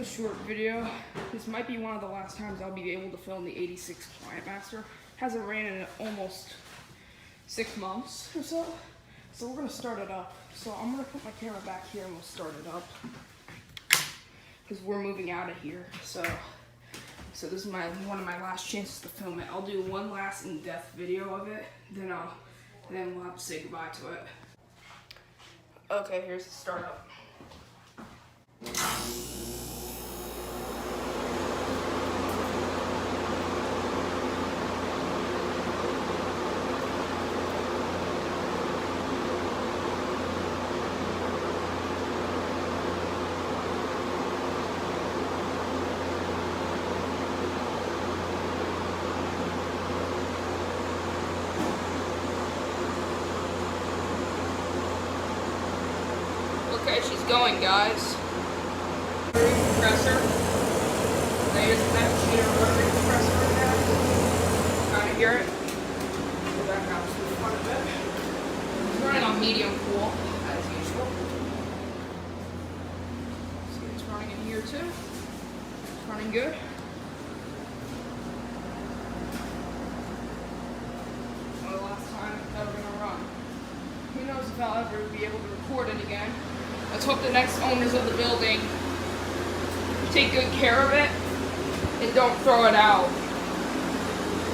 short video. This might be one of the last times I'll be able to film the 86 Quietmaster. Hasn't ran in almost 6 months or so. So we're gonna start it up. So I'm gonna put my camera back here and we'll start it up. Because we're moving out of here. So this is one of my last chances to film it. I'll do one last in-depth video of it, then we'll have to say goodbye to it. Okay, here's the startup. Okay, she's going, guys. Compressor. There's that cheater rotary compressor right there. Kind of hear it. Go back out to the front of it. It's running on medium cool, as usual. See, it's running in here too. It's running good. Well, the last time it's ever gonna run. Who knows if I'll ever be able to record it again. Let's hope the next owners of the building take good care of it and don't throw it out.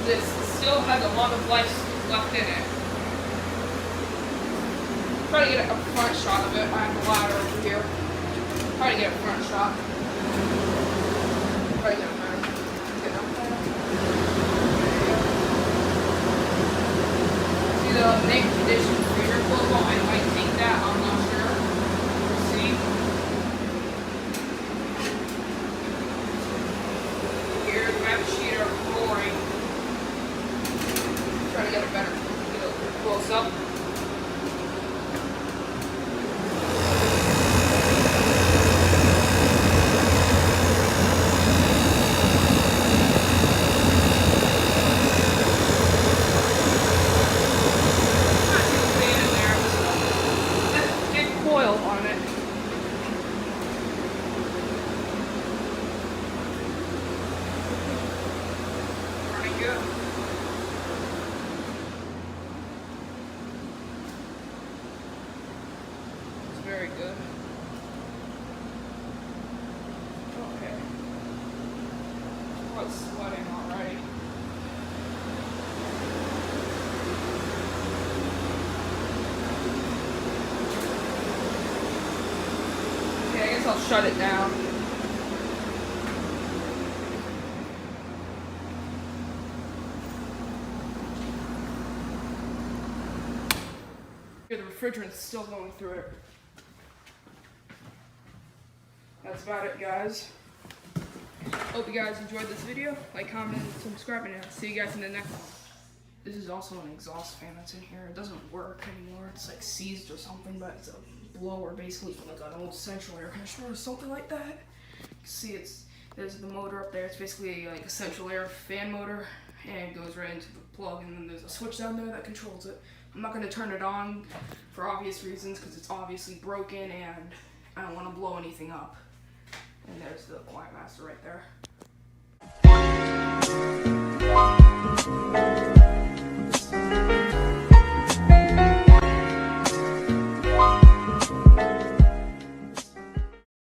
This still has a lot of life left in it. Try to get a front shot of it. I have a ladder over here. Try to get a front shot. Try to get a better. Get up there. See the make conditions reader logo? I might take that. I'm not sure. We'll see. Here's my cheater roaring. Try to get a better close up. On it. Running good. It's very good. Okay. Oh, it's sweating already. I guess I'll shut it down. Here, the refrigerant's still going through it. That's about it, guys. Hope you guys enjoyed this video. Like, comment, and subscribe, and I'll see you guys in the next one. This is also an exhaust fan that's in here. It doesn't work anymore. It's like seized or something, but it's a blower basically from like an old central air conditioner or something like that. You can see there's the motor up there. It's basically like a central air fan motor, and it goes right into the plug, and then there's a switch down there that controls it. I'm not going to turn it on for obvious reasons because it's obviously broken and I don't want to blow anything up. And there's the Quietmaster right there.